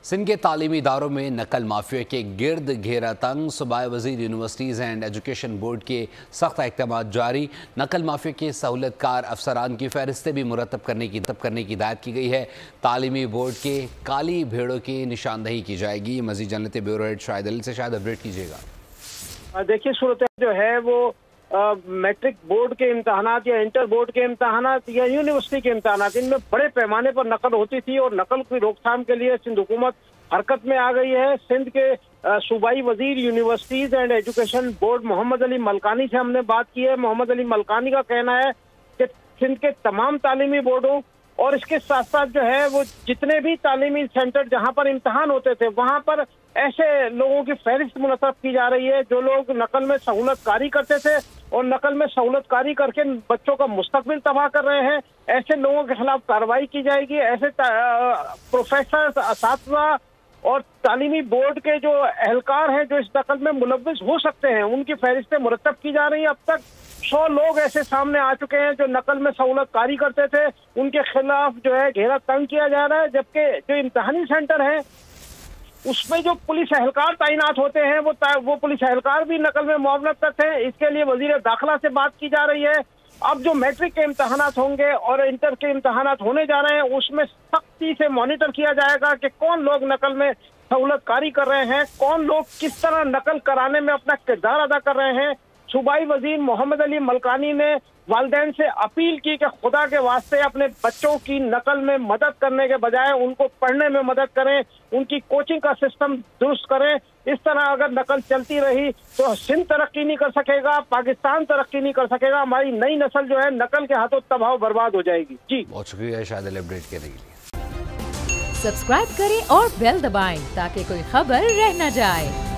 सिंध के तालीमी इदारों में नकल माफिया के गिर्द घेरा तंग। सूबाई वजीर यूनिवर्सिटीज़ एंड एजुकेशन बोर्ड के सख्त इक़दाम जारी। नकल माफिया के सहूलतकार अफसरान की फहरिस्तें भी मुरतब करने की हिदायत की गई है। तालीमी बोर्ड के काली भेड़ों की निशानदही की जाएगी। मजीद जान लेते ब्यूरो हेड शाहिद अली से। शायद अपडेट कीजिएगा। देखिए, सूरत जो है वो मैट्रिक बोर्ड के इम्तहानात या इंटर बोर्ड के इम्तहानात या यूनिवर्सिटी के इम्तहानात, इनमें बड़े पैमाने पर नकल होती थी और नकल की रोकथाम के लिए सिंध हुकूमत हरकत में आ गई है। सिंध के सूबाई वजीर universities and education board Mohammad Ali Malkani से हमने बात की है। मोहम्मद अली मलकानी का कहना है कि सिंध के तमाम तालीमी बोर्डों और इसके साथ साथ जो है वो जितने भी तालीमी सेंटर जहां पर इम्तहान होते थे वहां पर ऐसे लोगों की फहरिस्त मुनस्सब की जा रही है जो लोग नकल में सहूलतकारी करते थे और नकल में सहूलतकारी करके बच्चों का मुस्तकबिल तबाह कर रहे हैं। ऐसे लोगों के खिलाफ कार्रवाई की जाएगी। ऐसे प्रोफेसर, असातिज़ा और तालीमी बोर्ड के जो एहलकार हैं जो इस नकल में मुलव्विस हो सकते हैं, उनकी फहरिस्तें मुरतब की जा रही हैं। अब तक 100 लोग ऐसे सामने आ चुके हैं जो नकल में सहूलतकारी करते थे, उनके खिलाफ जो है घेरा तंग किया जा रहा है। जबकि जो इम्तहानी सेंटर है उसमें जो पुलिस एहलकार तैनात होते हैं वो पुलिस एहलकार भी नकल में मुआवनत करते हैं। इसके लिए वजीर दाखिला से बात की जा रही है। अब जो मैट्रिक के इम्तहानात होंगे और इंटर के इम्तहानात होने जा रहे हैं उसमें सख्ती से मॉनिटर किया जाएगा कि कौन लोग नकल में सहूलतकारी कर रहे हैं, कौन लोग किस तरह नकल कराने में अपना किरदार अदा कर रहे हैं। सूबाई वजीर मोहम्मद अली मलकानी ने वालिदैन से अपील की कि खुदा के वास्ते अपने बच्चों की नकल में मदद करने के बजाय उनको पढ़ने में मदद करें, उनकी कोचिंग का सिस्टम दुरुस्त करें। इस तरह अगर नकल चलती रही तो सिंध तरक्की नहीं कर सकेगा, पाकिस्तान तरक्की नहीं कर सकेगा। हमारी नई नस्ल जो है नकल के हाथों तबाह बर्बाद हो जाएगी। जी बहुत शुक्रिया शायद अपडेट करने के लिए। सब्सक्राइब करें और बेल दबाएं ताकि कोई खबर रह न जाए।